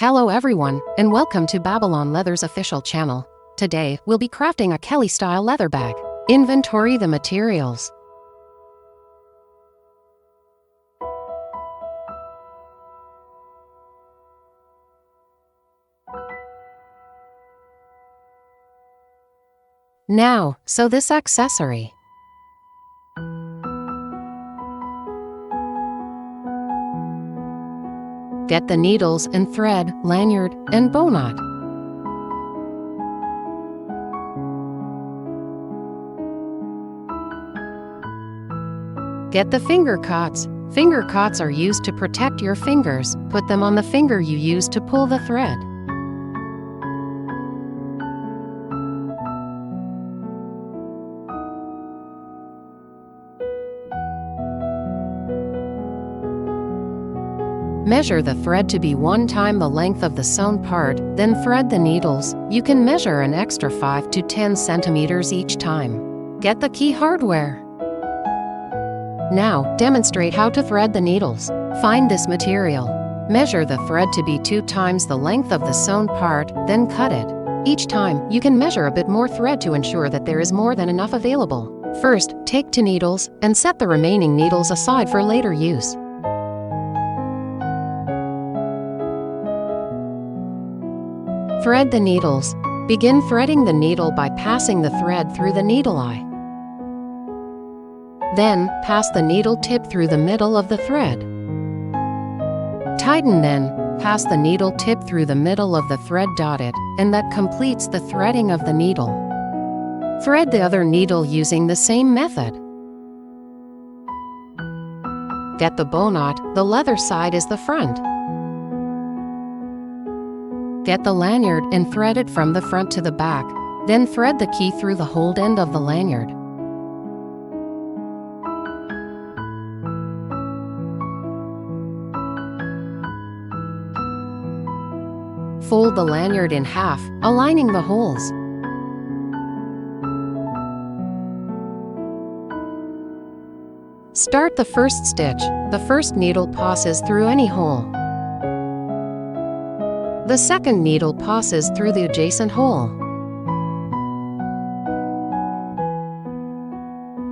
Hello everyone, and welcome to Babylon Leather's official channel. Today, we'll be crafting a Kelly-style leather bag. Inventory the materials. Now, sew this accessory. Get the needles and thread, lanyard, and bow knot. Get the finger cots. Finger cots are used to protect your fingers. Put them on the finger you use to pull the thread. Measure the thread to be 1 time the length of the sewn part, then thread the needles. You can measure an extra 5 to 10 centimeters each time. Get the key hardware. Now, demonstrate how to thread the needles. Find this material. Measure the thread to be 2 times the length of the sewn part, then cut it. Each time, you can measure a bit more thread to ensure that there is more than enough available. First, take 2 needles and set the remaining needles aside for later use. Thread the needles. Begin threading the needle by passing the thread through the needle eye. Then, pass the needle tip through the middle of the thread. Tighten, then, pass the needle tip through the middle of the thread dotted, and that completes the threading of the needle. Thread the other needle using the same method. Get the bow knot. The leather side is the front. Get the lanyard and thread it from the front to the back, then thread the key through the hold end of the lanyard. Fold the lanyard in half, aligning the holes. Start the first stitch. The first needle passes through any hole. The second needle passes through the adjacent hole.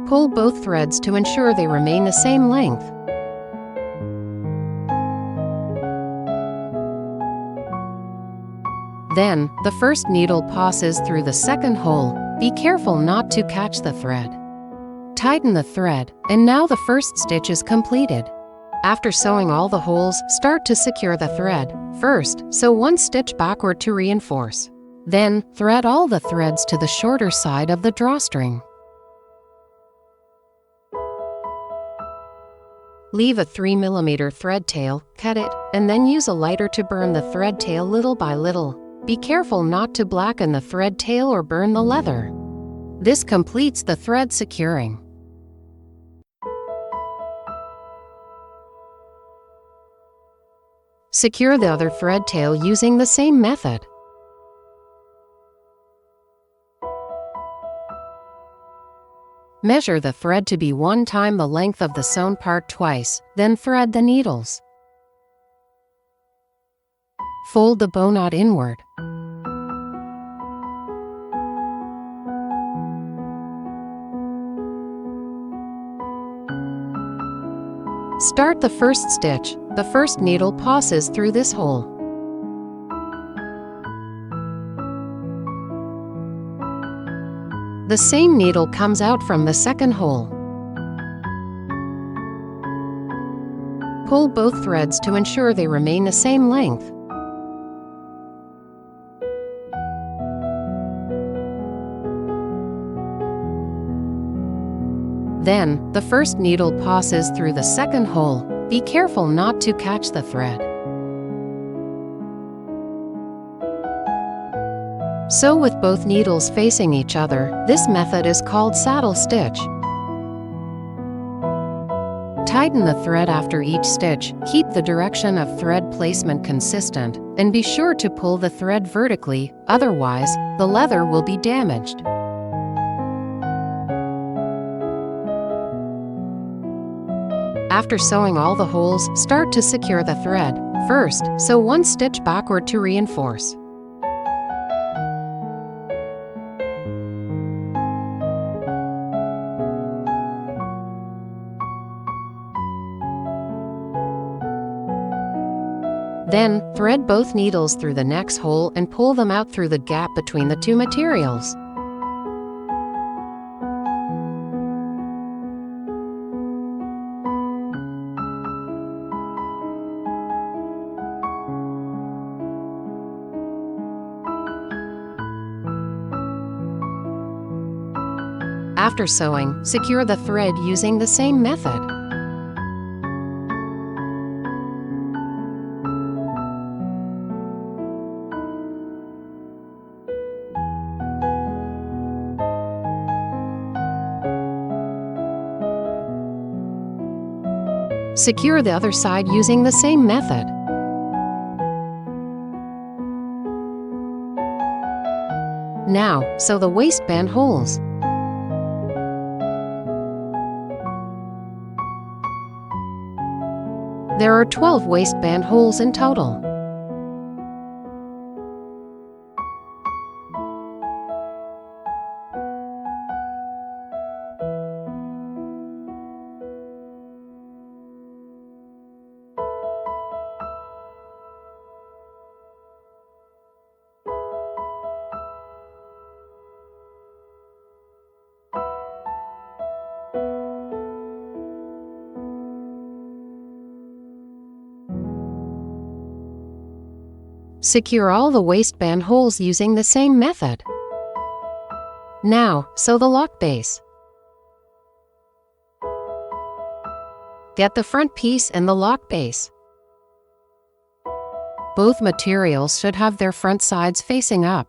Pull both threads to ensure they remain the same length. Then, the first needle passes through the second hole. Be careful not to catch the thread. Tighten the thread, and now the first stitch is completed. After sewing all the holes, start to secure the thread. First, sew 1 stitch backward to reinforce. Then, thread all the threads to the shorter side of the drawstring. Leave a 3 mm thread tail, cut it, and then use a lighter to burn the thread tail little by little. Be careful not to blacken the thread tail or burn the leather. This completes the thread securing. Secure the other thread tail using the same method. Measure the thread to be 1 time the length of the sewn part twice, then thread the needles. Fold the bow knot inward. Start the first stitch. The first needle passes through this hole. The same needle comes out from the second hole. Pull both threads to ensure they remain the same length. Then, the first needle passes through the second hole. Be careful not to catch the thread. Sew with both needles facing each other. This method is called saddle stitch. Tighten the thread after each stitch. Keep the direction of thread placement consistent, and be sure to pull the thread vertically, otherwise, the leather will be damaged. After sewing all the holes, start to secure the thread. First, sew one stitch backward to reinforce. Then, thread both needles through the next hole and pull them out through the gap between the two materials. After sewing, secure the thread using the same method. Secure the other side using the same method. Now, sew the waistband holes. There are 12 waistband holes in total. Secure all the waistband holes using the same method. Now, sew the lock base. Get the front piece and the lock base. Both materials should have their front sides facing up.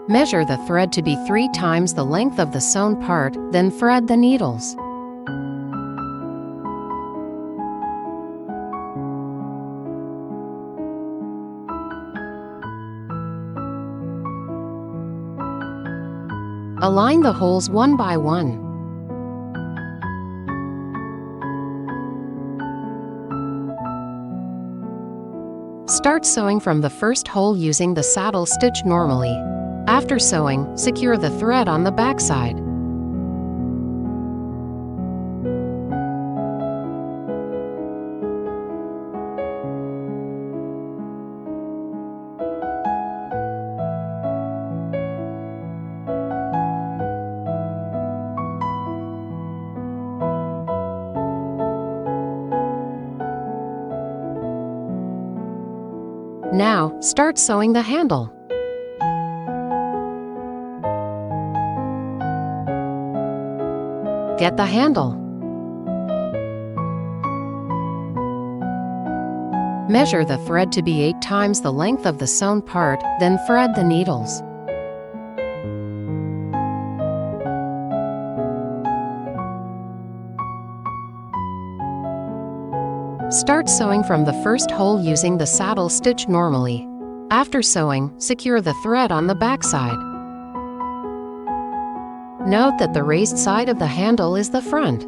Measure the thread to be 3 times the length of the sewn part, then thread the needles. Align the holes one by one. Start sewing from the first hole using the saddle stitch normally. After sewing, secure the thread on the back side. Now, start sewing the handle. Get the handle. Measure the thread to be 8 times the length of the sewn part, then thread the needles. Start sewing from the first hole using the saddle stitch normally. After sewing, secure the thread on the back side. Note that the raised side of the handle is the front.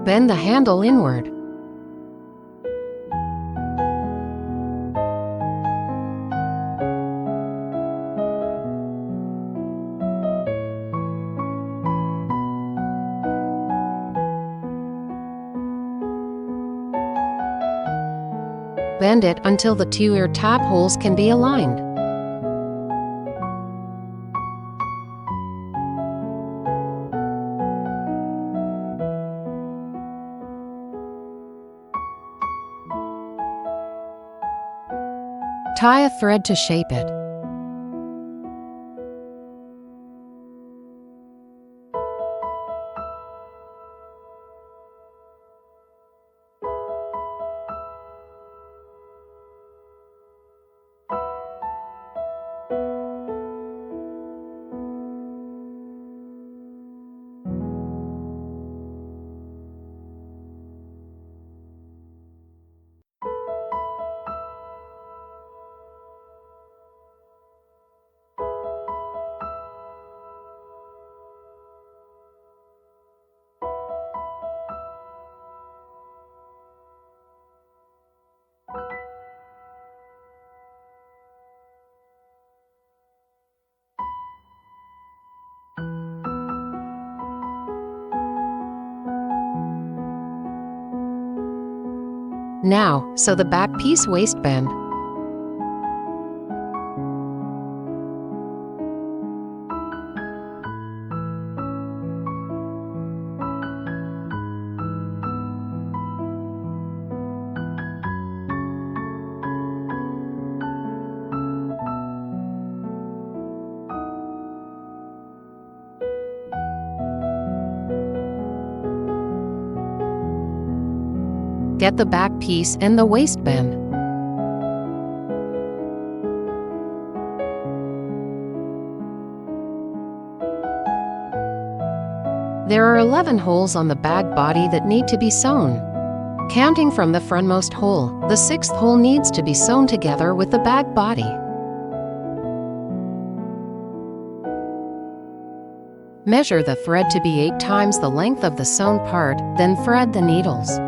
Bend the handle inward. Bend it until the 2 ear tab holes can be aligned. Tie a thread to shape it. Now, sew the back piece waistband. Get the back piece and the waistband. There are 11 holes on the bag body that need to be sewn. Counting from the frontmost hole, the 6th hole needs to be sewn together with the bag body. Measure the thread to be 8 times the length of the sewn part, then thread the needles.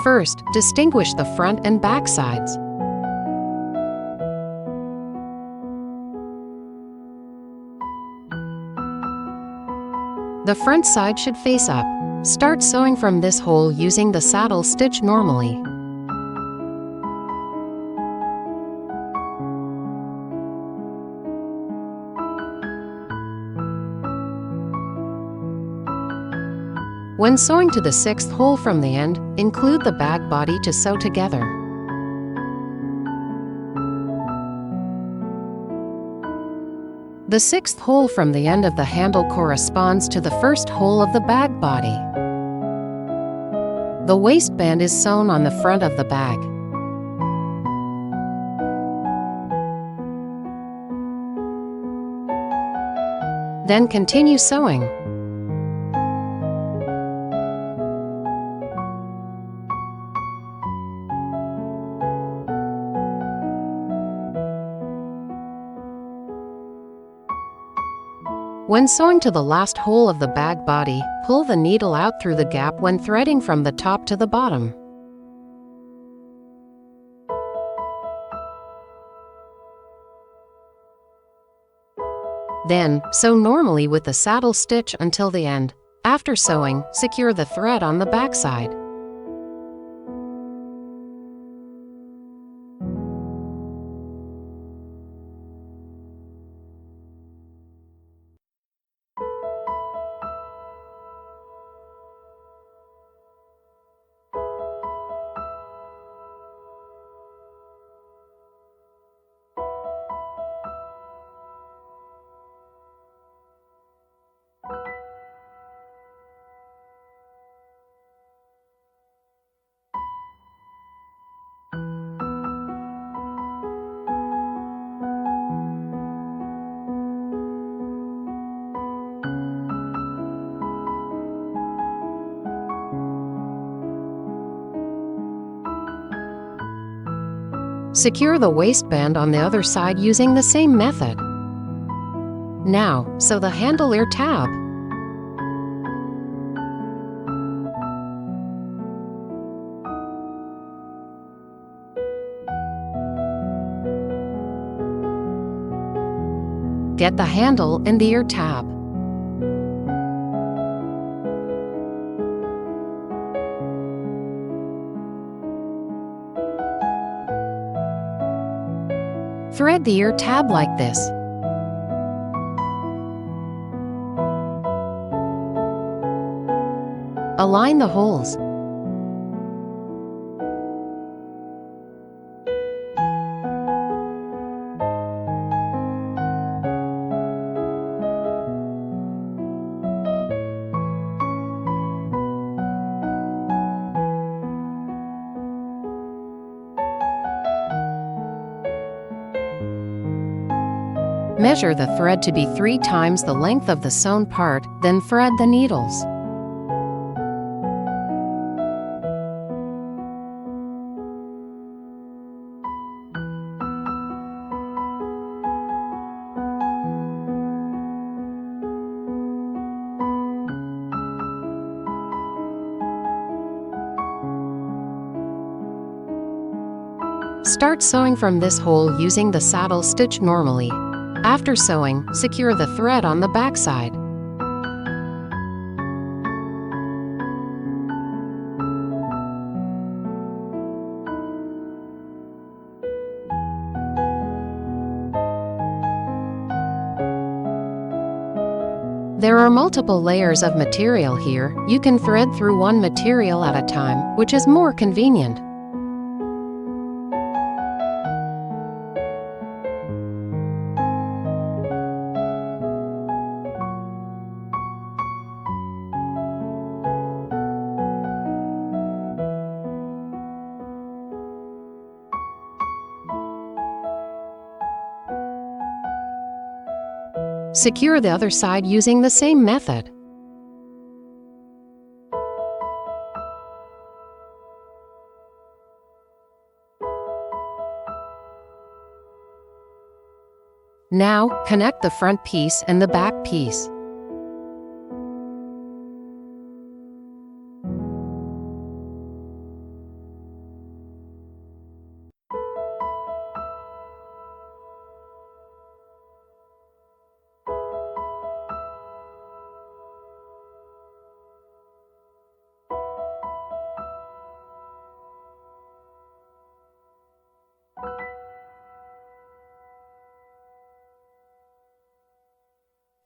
First, distinguish the front and back sides. The front side should face up. Start sewing from this hole using the saddle stitch normally. When sewing to the 6th hole from the end, include the bag body to sew together. The 6th hole from the end of the handle corresponds to the 1st hole of the bag body. The waistband is sewn on the front of the bag. Then continue sewing. When sewing to the last hole of the bag body, pull the needle out through the gap when threading from the top to the bottom. Then, sew normally with the saddle stitch until the end. After sewing, secure the thread on the back side. Secure the waistband on the other side using the same method. Now, sew the handle-ear tab. Get the handle and the ear tab. Thread the ear tab like this. Align the holes. Measure the thread to be 3 times the length of the sewn part, then thread the needles. Start sewing from this hole using the saddle stitch normally. After sewing, secure the thread on the back side. There are multiple layers of material here. You can thread through one material at a time, which is more convenient. Secure the other side using the same method. Now, connect the front piece and the back piece.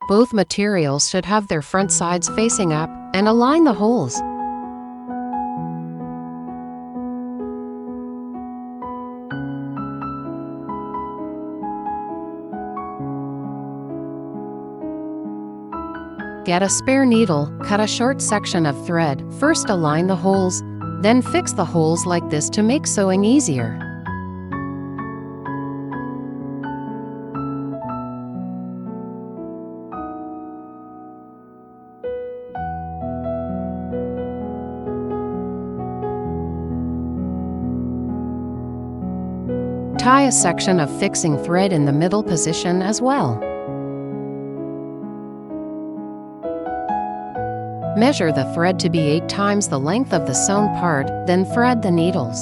Both materials should have their front sides facing up, and align the holes. Get a spare needle, cut a short section of thread. First align the holes, then fix the holes like this to make sewing easier. Tie a section of fixing thread in the middle position as well. Measure the thread to be 8 times the length of the sewn part, then thread the needles.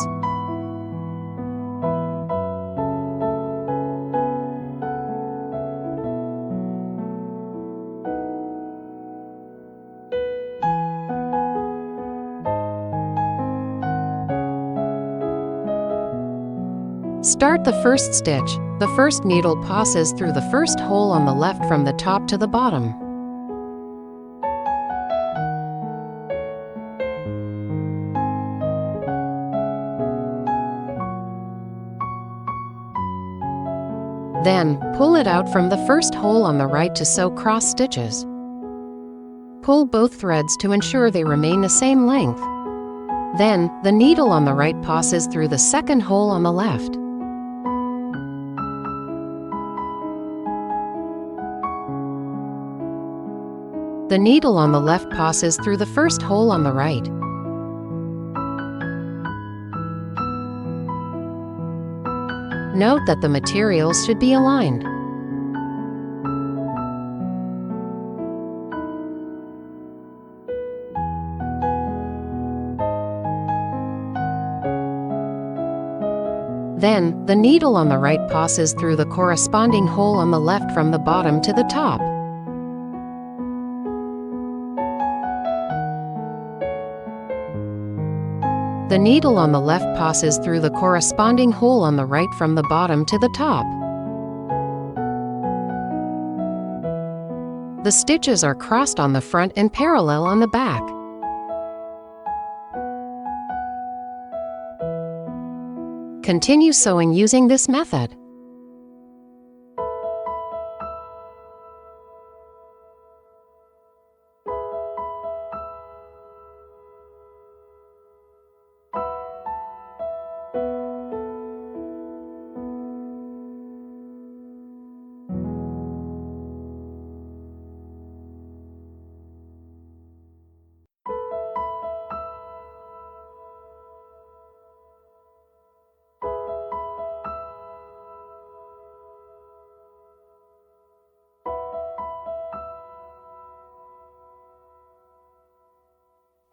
Start the first stitch. The first needle passes through the first hole on the left from the top to the bottom. Then, pull it out from the first hole on the right to sew cross stitches. Pull both threads to ensure they remain the same length. Then, the needle on the right passes through the second hole on the left. The needle on the left passes through the first hole on the right. Note that the materials should be aligned. Then, the needle on the right passes through the corresponding hole on the left from the bottom to the top. The needle on the left passes through the corresponding hole on the right from the bottom to the top. The stitches are crossed on the front and parallel on the back. Continue sewing using this method.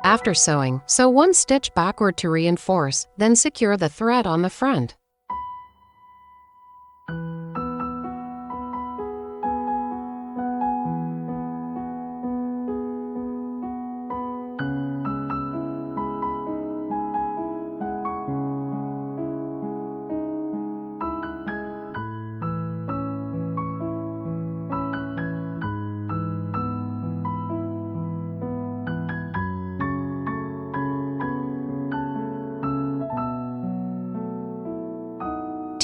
After sewing, sew one stitch backward to reinforce, then secure the thread on the front.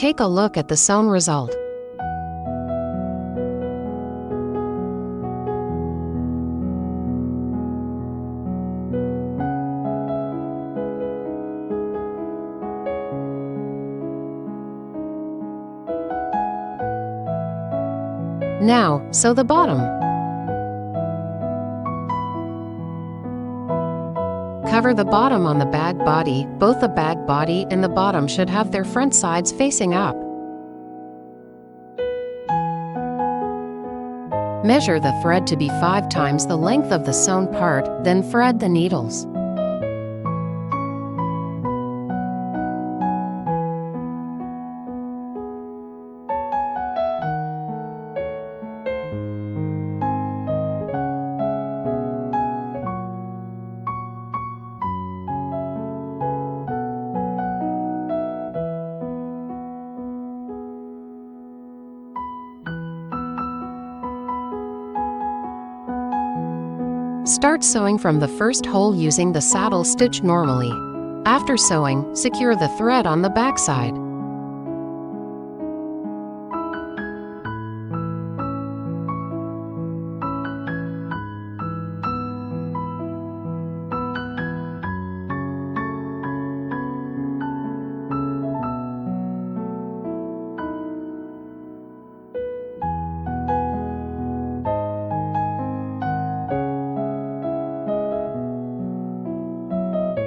Take a look at the sewn result. Now, sew the bottom. Cover the bottom on the bag body. Both the bag body and the bottom should have their front sides facing up. Measure the thread to be 5 times the length of the sewn part, then thread the needles. Start sewing from the first hole using the saddle stitch normally. After sewing, secure the thread on the back side.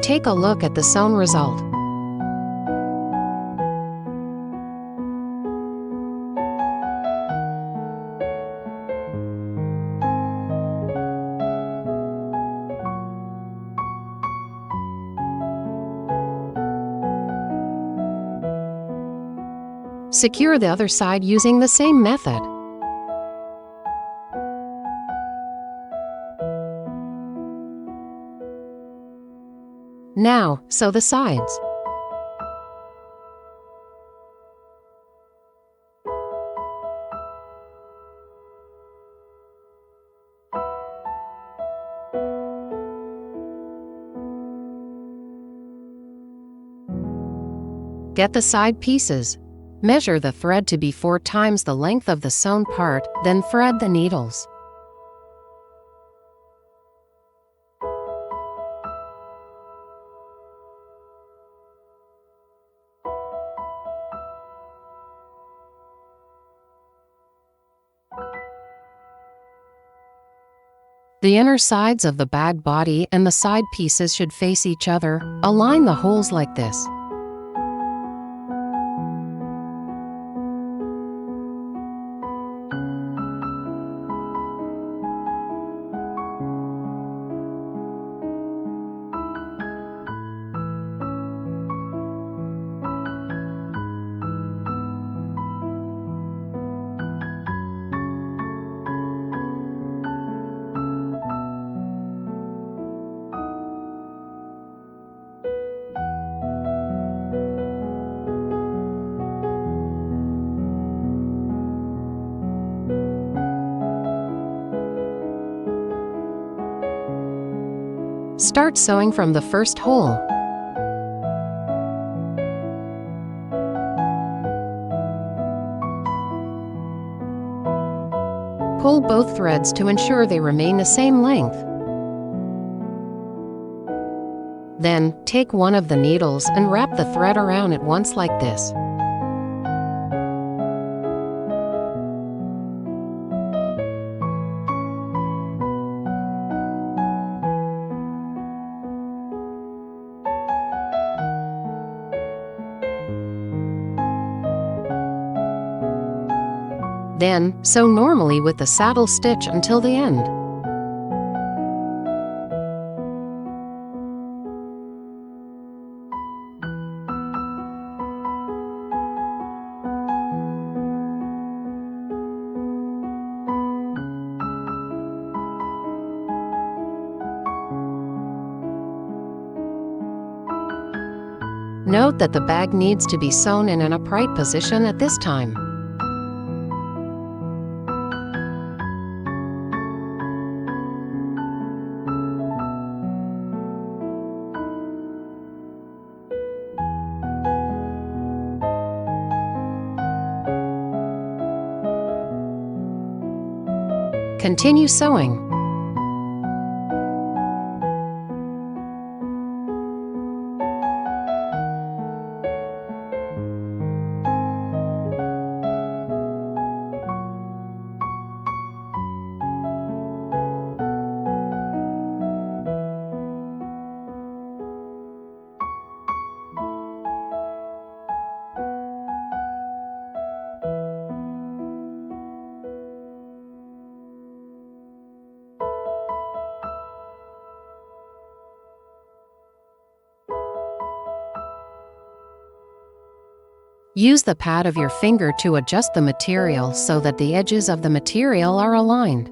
Take a look at the sewn result. Secure the other side using the same method. Now, sew the sides. Get the side pieces. Measure the thread to be 4 times the length of the sewn part, then thread the needles. The inner sides of the bag body and the side pieces should face each other. Align the holes like this. Start sewing from the first hole. Pull both threads to ensure they remain the same length. Then, take one of the needles and wrap the thread around it once like this. Then, sew normally with the saddle stitch until the end. Note that the bag needs to be sewn in an upright position at this time. Continue sewing. Use the pad of your finger to adjust the material so that the edges of the material are aligned.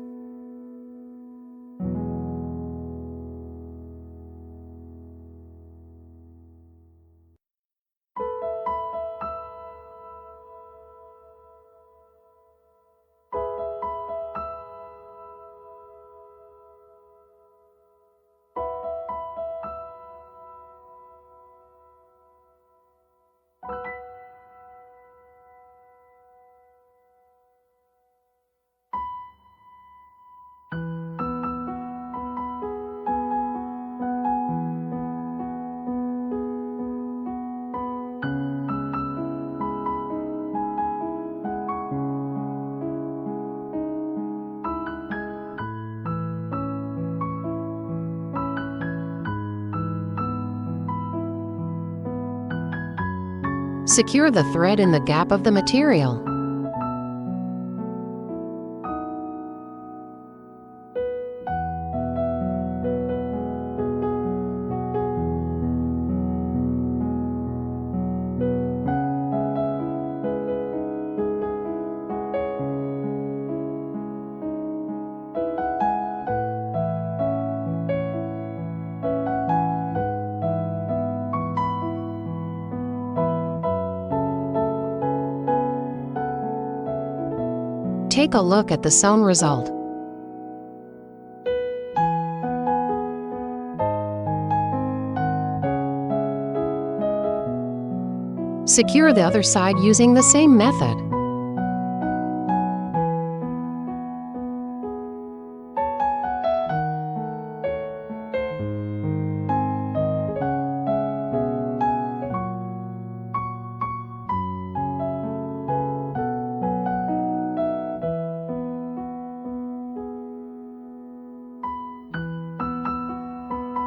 Secure the thread in the gap of the material. Take a look at the sewn result. Secure the other side using the same method.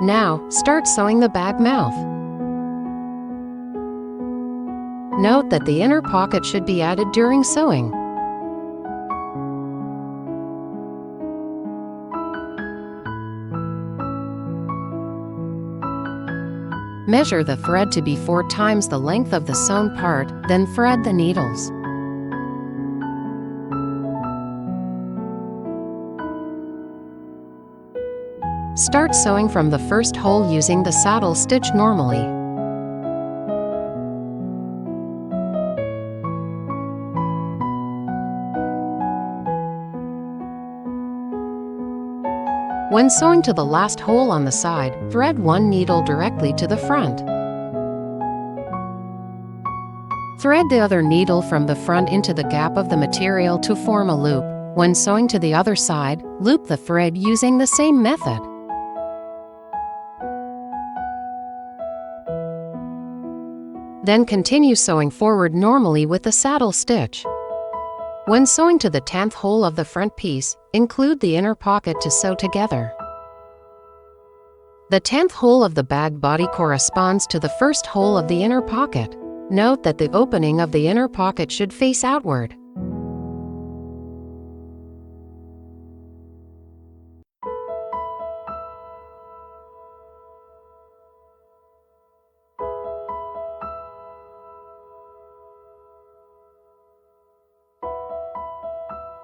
Now, start sewing the bag mouth. Note that the inner pocket should be added during sewing. Measure the thread to be 4 times the length of the sewn part, then thread the needles. Start sewing from the first hole using the saddle stitch normally. When sewing to the last hole on the side, thread 1 needle directly to the front. Thread the other needle from the front into the gap of the material to form a loop. When sewing to the other side, loop the thread using the same method. Then continue sewing forward normally with the saddle stitch. When sewing to the 10th hole of the front piece, include the inner pocket to sew together. The 10th hole of the bag body corresponds to the first hole of the inner pocket. Note that the opening of the inner pocket should face outward.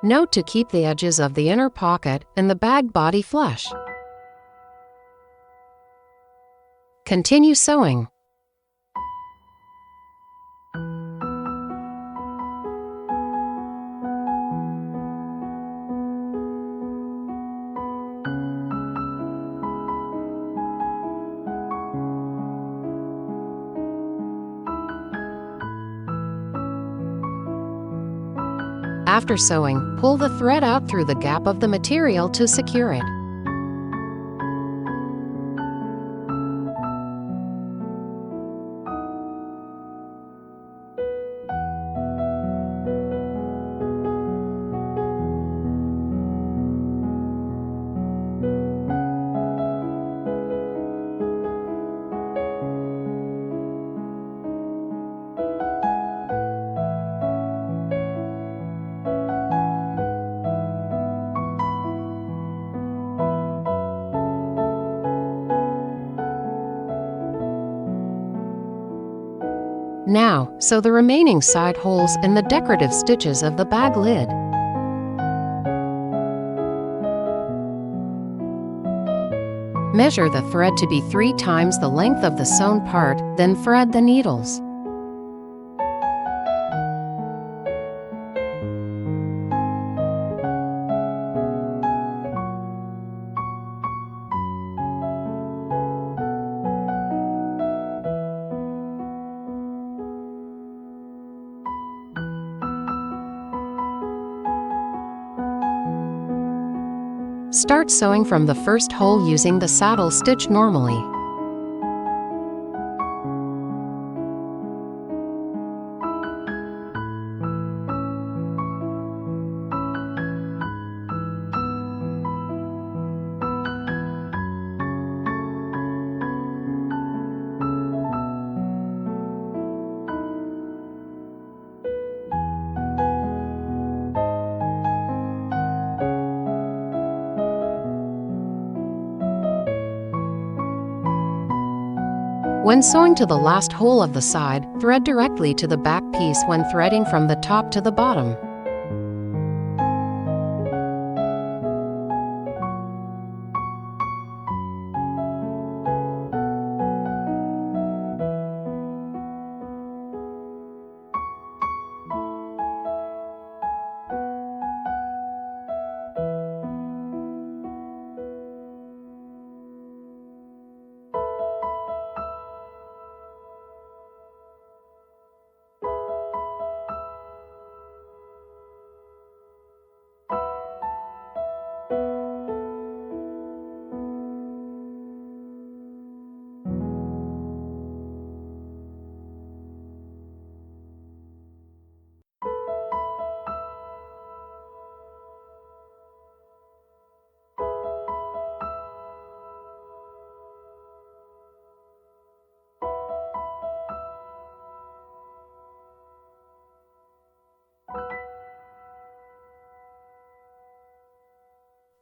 Note to keep the edges of the inner pocket and the bag body flush. Continue sewing. After sewing, pull the thread out through the gap of the material to secure it. Now, sew the remaining side holes in the decorative stitches of the bag lid. Measure the thread to be 3 times the length of the sewn part, then thread the needles. Start sewing from the first hole using the saddle stitch normally. When sewing to the last hole of the side, thread directly to the back piece when threading from the top to the bottom.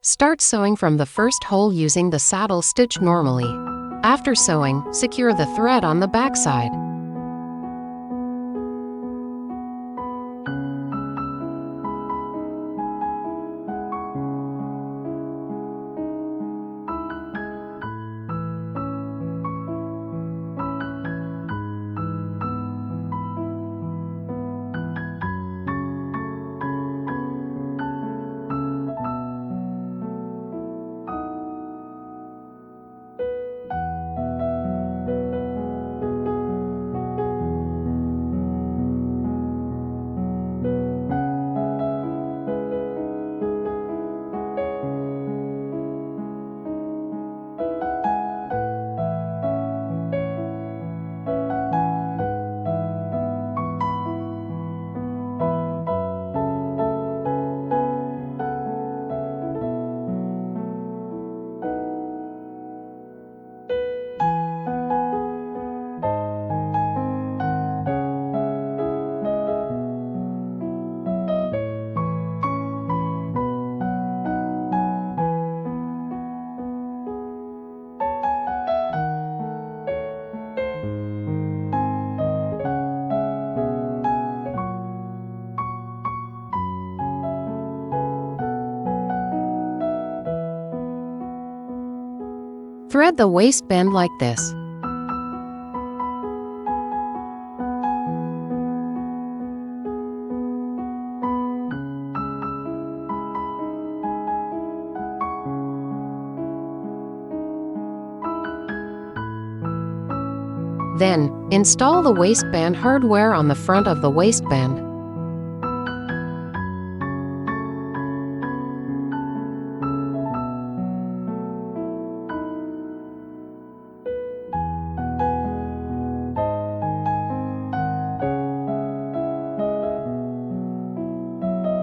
Start sewing from the first hole using the saddle stitch normally. After sewing, secure the thread on the back side. Thread the waistband like this. Then, install the waistband hardware on the front of the waistband.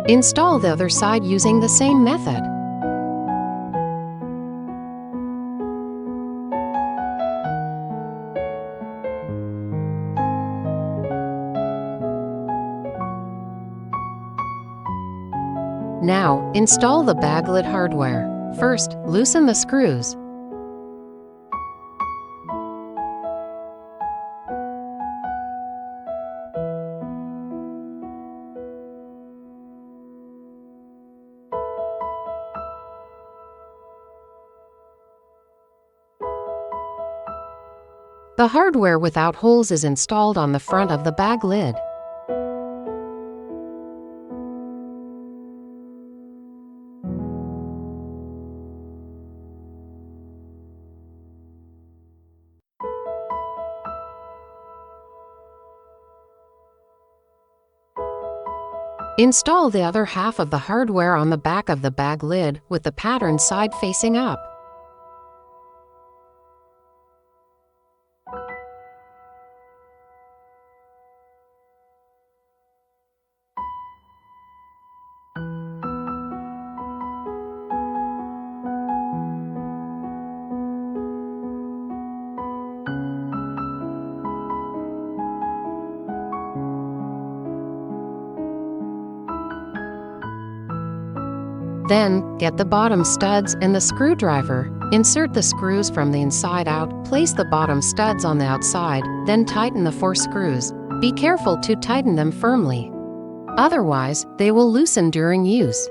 Install the other side using the same method. Now, install the bag lid hardware. First, loosen the screws. The hardware without holes is installed on the front of the bag lid. Install the other half of the hardware on the back of the bag lid with the pattern side facing up. Then, get the bottom studs and the screwdriver. Insert the screws from the inside out, place the bottom studs on the outside, then tighten the 4 screws. Be careful to tighten them firmly. Otherwise, they will loosen during use.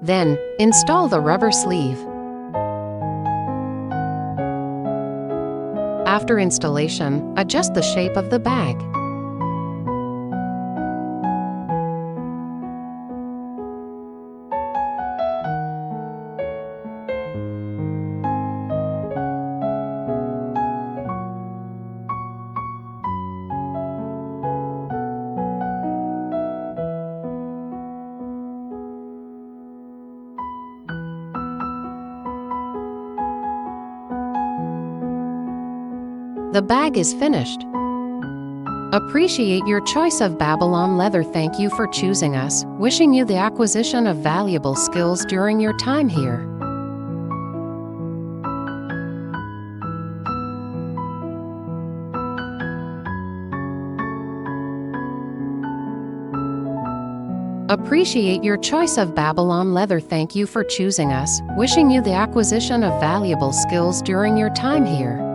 Then, install the rubber sleeve. After installation, adjust the shape of the bag. The bag is finished. Appreciate your choice of Babylon leather. Thank you for choosing us. Wishing you the acquisition of valuable skills during your time here. Appreciate your choice of Babylon leather. Thank you for choosing us. Wishing you the acquisition of valuable skills during your time here.